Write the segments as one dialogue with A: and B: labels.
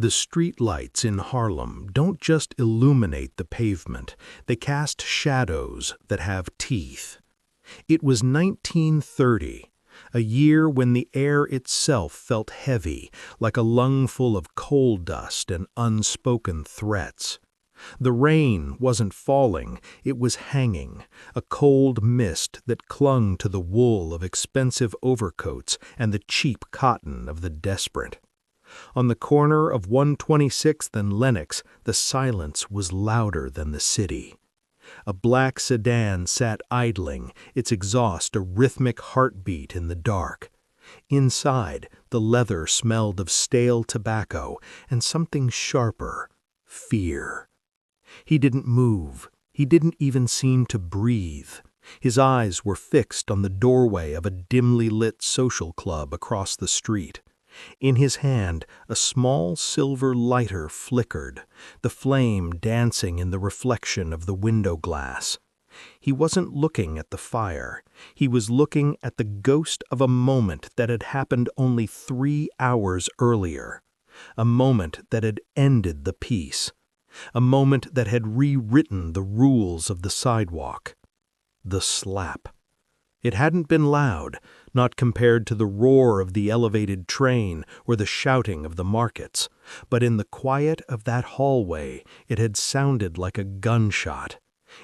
A: The street lights in Harlem don't just illuminate the pavement, they cast shadows that have teeth. It was 1930, a year when the air itself felt heavy, like a lungful of coal dust and unspoken threats. The rain wasn't falling, it was hanging, a cold mist that clung to the wool of expensive overcoats and the cheap cotton of the desperate. On the corner of 126th and Lenox, the silence was louder than the city. A black sedan sat idling, its exhaust a rhythmic heartbeat in the dark. Inside, the leather smelled of stale tobacco and something sharper, fear. He didn't move. He didn't even seem to breathe. His eyes were fixed on the doorway of a dimly lit social club across the street. In his hand, a small silver lighter flickered, the flame dancing in the reflection of the window glass. He wasn't looking at the fire. He was looking at the ghost of a moment that had happened only 3 hours earlier. A moment that had ended the peace. A moment that had rewritten the rules of the sidewalk. The slap. It hadn't been loud, not compared to the roar of the elevated train or the shouting of the markets, but in the quiet of that hallway it had sounded like a gunshot.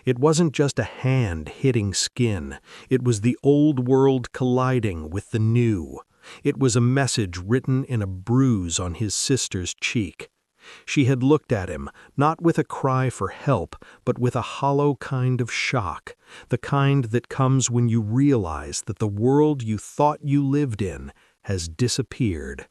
A: It wasn't just a hand hitting skin, it was the old world colliding with the new. It was a message written in a bruise on his sister's cheek. She had looked at him, not with a cry for help, but with a hollow kind of shock, the kind that comes when you realize that the world you thought you lived in has disappeared.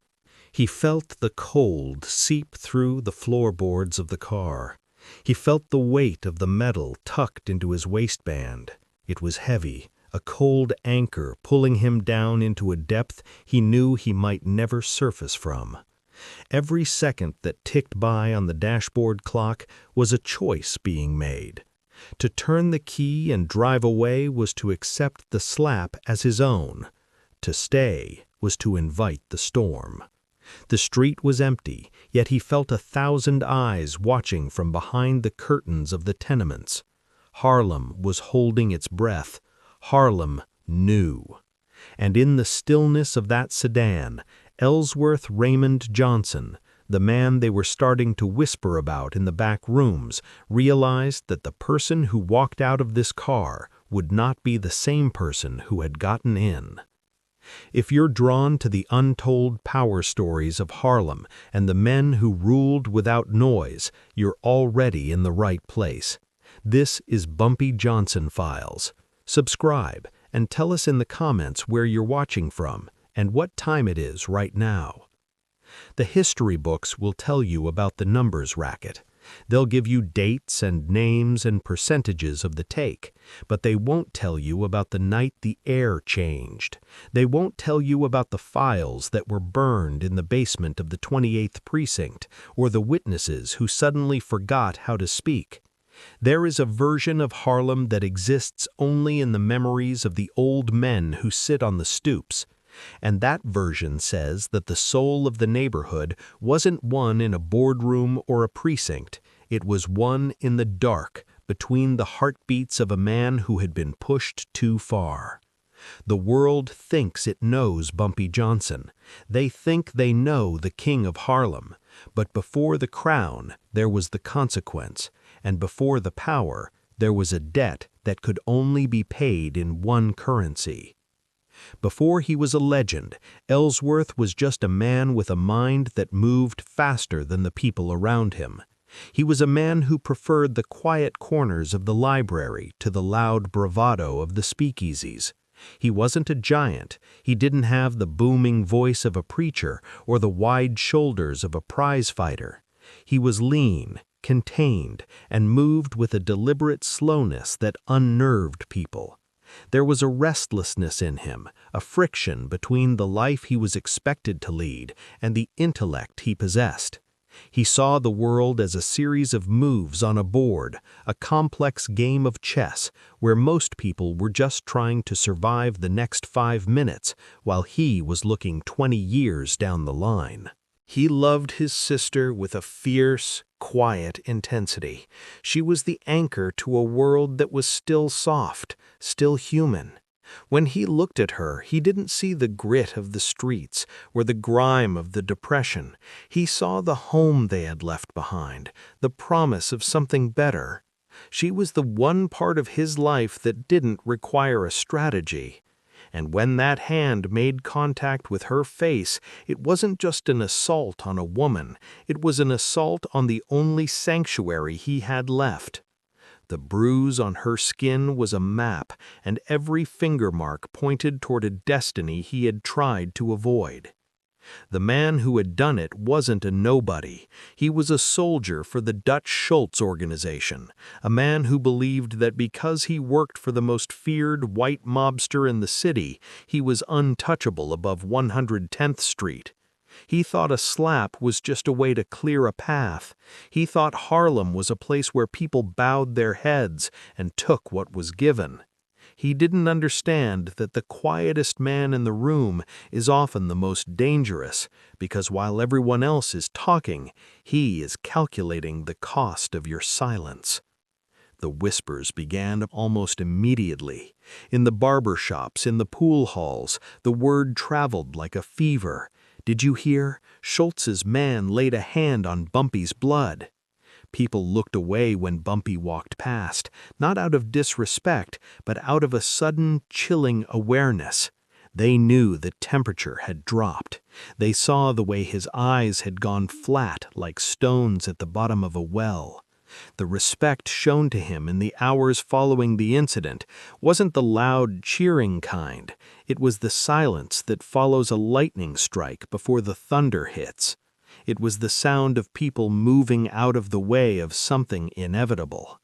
A: He felt the cold seep through the floorboards of the car. He felt the weight of the metal tucked into his waistband. It was heavy, a cold anchor pulling him down into a depth he knew he might never surface from. Every second that ticked by on the dashboard clock was a choice being made. To turn the key and drive away was to accept the slap as his own. To stay was to invite the storm. The street was empty, yet he felt 1,000 eyes watching from behind the curtains of the tenements. Harlem was holding its breath. Harlem knew. And in the stillness of that sedan, Ellsworth Raymond Johnson, the man they were starting to whisper about in the back rooms, realized that the person who walked out of this car would not be the same person who had gotten in. If you're drawn to the untold power stories of Harlem and the men who ruled without noise, you're already in the right place. This is Bumpy Johnson Files. Subscribe and tell us in the comments where you're watching from and what time it is right now. The history books will tell you about the numbers racket. They'll give you dates and names and percentages of the take, but they won't tell you about the night the air changed. They won't tell you about the files that were burned in the basement of the 28th precinct or the witnesses who suddenly forgot how to speak. There is a version of Harlem that exists only in the memories of the old men who sit on the stoops. And that version says that the soul of the neighborhood wasn't one in a boardroom or a precinct. It was one in the dark, between the heartbeats of a man who had been pushed too far. The world thinks it knows Bumpy Johnson. They think they know the king of Harlem. But before the crown, there was the consequence, and before the power, there was a debt that could only be paid in one currency. Before he was a legend, Ellsworth was just a man with a mind that moved faster than the people around him. He was a man who preferred the quiet corners of the library to the loud bravado of the speakeasies. He wasn't a giant. He didn't have the booming voice of a preacher or the wide shoulders of a prize fighter. He was lean, contained, and moved with a deliberate slowness that unnerved people. There was a restlessness in him, a friction between the life he was expected to lead and the intellect he possessed. He saw the world as a series of moves on a board, a complex game of chess where most people were just trying to survive the next 5 minutes while he was looking 20 years down the line. He loved his sister with a fierce, quiet intensity. She was the anchor to a world that was still soft, still human. When he looked at her, he didn't see the grit of the streets or the grime of the depression. He saw the home they had left behind, the promise of something better. She was the one part of his life that didn't require a strategy. And when that hand made contact with her face, it wasn't just an assault on a woman, it was an assault on the only sanctuary he had left. The bruise on her skin was a map, and every finger mark pointed toward a destiny he had tried to avoid. The man who had done it wasn't a nobody. He was a soldier for the Dutch Schultz organization, a man who believed that because he worked for the most feared white mobster in the city, he was untouchable above 110th Street. He thought a slap was just a way to clear a path. He thought Harlem was a place where people bowed their heads and took what was given. He didn't understand that the quietest man in the room is often the most dangerous, because while everyone else is talking, he is calculating the cost of your silence. The whispers began almost immediately. In the barber shops, in the pool halls, the word traveled like a fever. Did you hear? Schultz's man laid a hand on Bumpy's blood. People looked away when Bumpy walked past, not out of disrespect, but out of a sudden, chilling awareness. They knew the temperature had dropped. They saw the way his eyes had gone flat like stones at the bottom of a well. The respect shown to him in the hours following the incident wasn't the loud, cheering kind. It was the silence that follows a lightning strike before the thunder hits. It was the sound of people moving out of the way of something inevitable.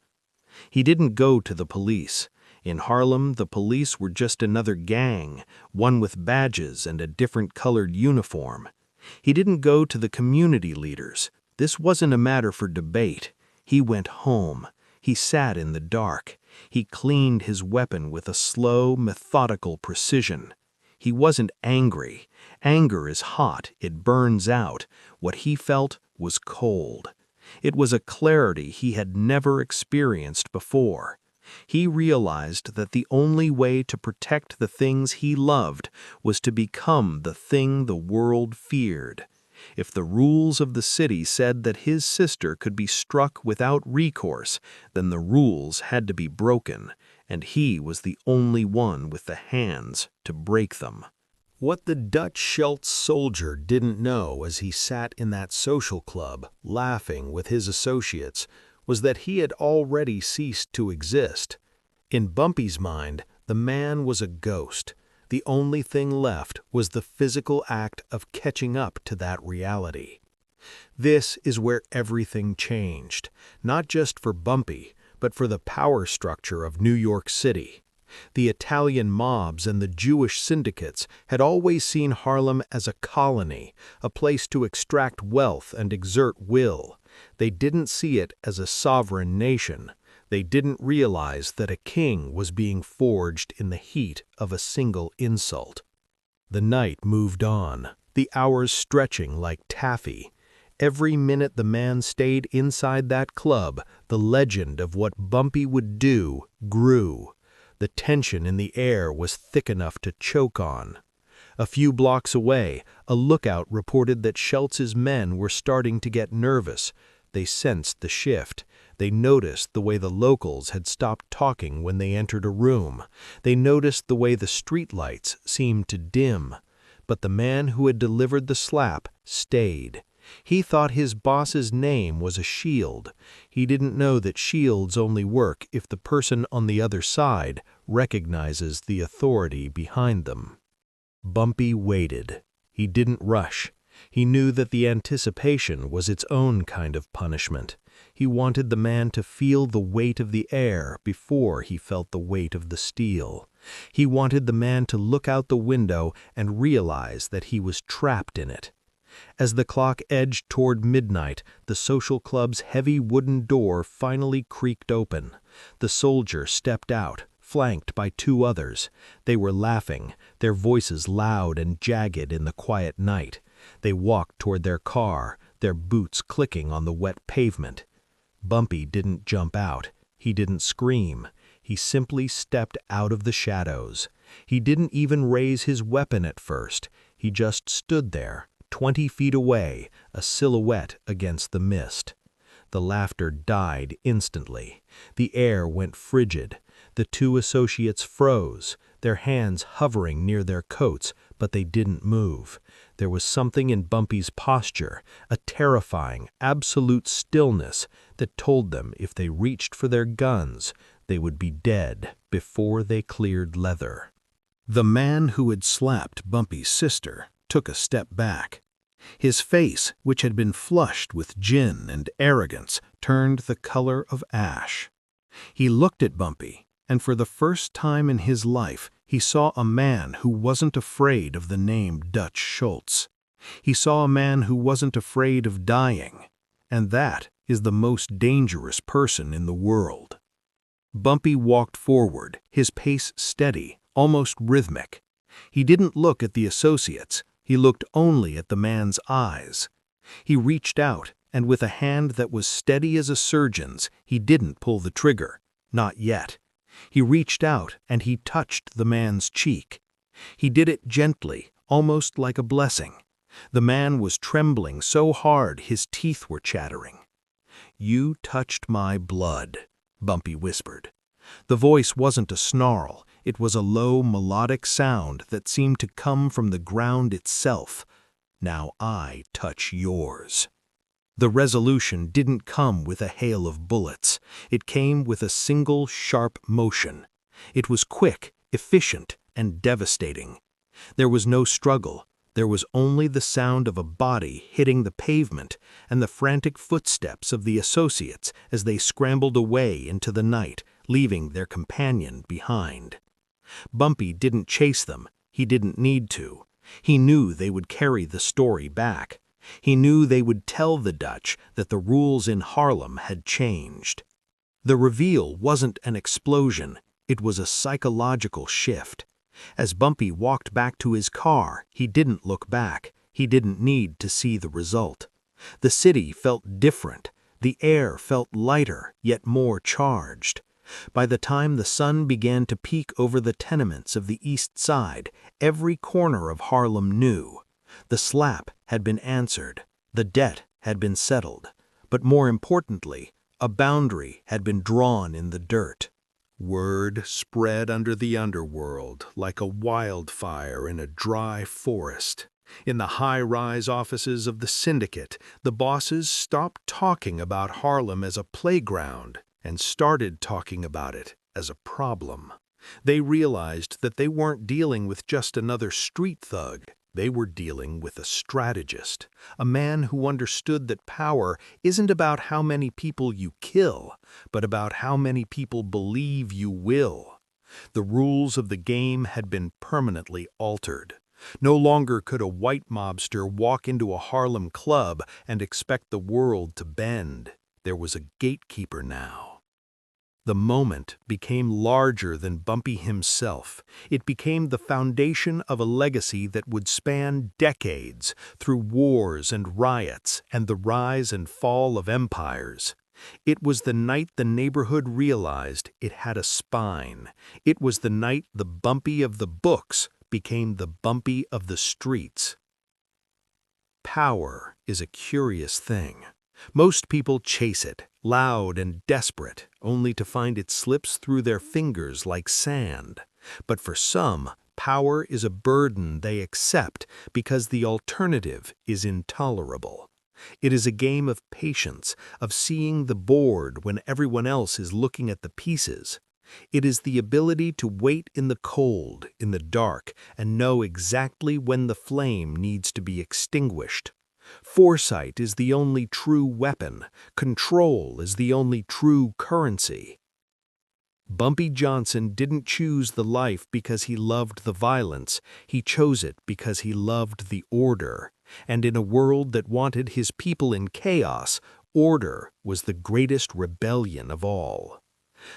A: He didn't go to the police. In Harlem, the police were just another gang, one with badges and a different colored uniform. He didn't go to the community leaders. This wasn't a matter for debate. He went home. He sat in the dark. He cleaned his weapon with a slow, methodical precision. He wasn't angry. Anger is hot, it burns out. What he felt was cold. It was a clarity he had never experienced before. He realized that the only way to protect the things he loved was to become the thing the world feared. If the rules of the city said that his sister could be struck without recourse, then the rules had to be broken, and he was the only one with the hands to break them. What the Dutch Schultz soldier didn't know as he sat in that social club, laughing with his associates, was that he had already ceased to exist. In Bumpy's mind, the man was a ghost. The only thing left was the physical act of catching up to that reality. This is where everything changed, not just for Bumpy, but for the power structure of New York City. The Italian mobs and the Jewish syndicates had always seen Harlem as a colony, a place to extract wealth and exert will. They didn't see it as a sovereign nation. They didn't realize that a king was being forged in the heat of a single insult. The night moved on, the hours stretching like taffy. Every minute the man stayed inside that club, the legend of what Bumpy would do grew. The tension in the air was thick enough to choke on. A few blocks away, a lookout reported that Schultz's men were starting to get nervous. They sensed the shift. They noticed the way the locals had stopped talking when they entered a room. They noticed the way the streetlights seemed to dim. But the man who had delivered the slap stayed. He thought his boss's name was a shield. He didn't know that shields only work if the person on the other side recognizes the authority behind them. Bumpy waited. He didn't rush. He knew that the anticipation was its own kind of punishment. He wanted the man to feel the weight of the air before he felt the weight of the steel. He wanted the man to look out the window and realize that he was trapped in it. As the clock edged toward midnight, the social club's heavy wooden door finally creaked open. The soldier stepped out, flanked by two others. They were laughing, their voices loud and jagged in the quiet night. They walked toward their car, their boots clicking on the wet pavement. Bumpy didn't jump out. He didn't scream. He simply stepped out of the shadows. He didn't even raise his weapon at first. He just stood there, 20 feet away, a silhouette against the mist. The laughter died instantly. The air went frigid. The two associates froze, their hands hovering near their coats, but they didn't move. There was something in Bumpy's posture, a terrifying, absolute stillness that told them if they reached for their guns, they would be dead before they cleared leather. The man who had slapped Bumpy's sister took a step back. His face, which had been flushed with gin and arrogance, turned the color of ash. He looked at Bumpy, and for the first time in his life, he saw a man who wasn't afraid of the name Dutch Schultz. He saw a man who wasn't afraid of dying, and that is the most dangerous person in the world. Bumpy walked forward, his pace steady, almost rhythmic. He didn't look at the associates. He looked only at the man's eyes. He reached out, and with a hand that was steady as a surgeon's, he didn't pull the trigger. Not yet. He reached out, and he touched the man's cheek. He did it gently, almost like a blessing. The man was trembling so hard his teeth were chattering. "You touched my blood," Bumpy whispered. The voice wasn't a snarl. It was a low, melodic sound that seemed to come from the ground itself. "Now I touch yours." The resolution didn't come with a hail of bullets. It came with a single, sharp motion. It was quick, efficient, and devastating. There was no struggle. There was only the sound of a body hitting the pavement and the frantic footsteps of the associates as they scrambled away into the night, leaving their companion behind. Bumpy didn't chase them. He didn't need to. He knew they would carry the story back. He knew they would tell the Dutch that the rules in Harlem had changed. The reveal wasn't an explosion. It was a psychological shift. As Bumpy walked back to his car, he didn't look back. He didn't need to see the result. The city felt different. The air felt lighter, yet more charged. By the time the sun began to peek over the tenements of the East Side, every corner of Harlem knew. The slap had been answered. The debt had been settled. But more importantly, a boundary had been drawn in the dirt. Word spread under the underworld like a wildfire in a dry forest. In the high-rise offices of the syndicate, the bosses stopped talking about Harlem as a playground and started talking about it as a problem. They realized that they weren't dealing with just another street thug. They were dealing with a strategist, a man who understood that power isn't about how many people you kill, but about how many people believe you will. The rules of the game had been permanently altered. No longer could a white mobster walk into a Harlem club and expect the world to bend. There was a gatekeeper now. The moment became larger than Bumpy himself. It became the foundation of a legacy that would span decades through wars and riots and the rise and fall of empires. It was the night the neighborhood realized it had a spine. It was the night the Bumpy of the books became the Bumpy of the streets. Power is a curious thing. Most people chase it, loud and desperate, only to find it slips through their fingers like sand. But for some, power is a burden they accept because the alternative is intolerable. It is a game of patience, of seeing the board when everyone else is looking at the pieces. It is the ability to wait in the cold, in the dark, and know exactly when the flame needs to be extinguished. Foresight is the only true weapon. Control is the only true currency. Bumpy Johnson didn't choose the life because he loved the violence. He chose it because he loved the order. And in a world that wanted his people in chaos, order was the greatest rebellion of all.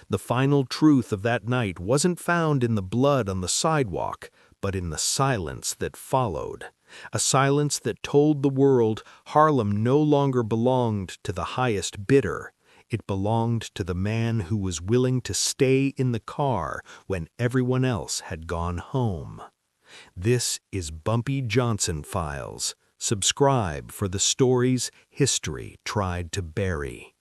A: The final truth of that night wasn't found in the blood on the sidewalk, but in the silence that followed. A silence that told the world Harlem no longer belonged to the highest bidder. It belonged to the man who was willing to stay in the car when everyone else had gone home. This is Bumpy Johnson Files. Subscribe for the stories history tried to bury.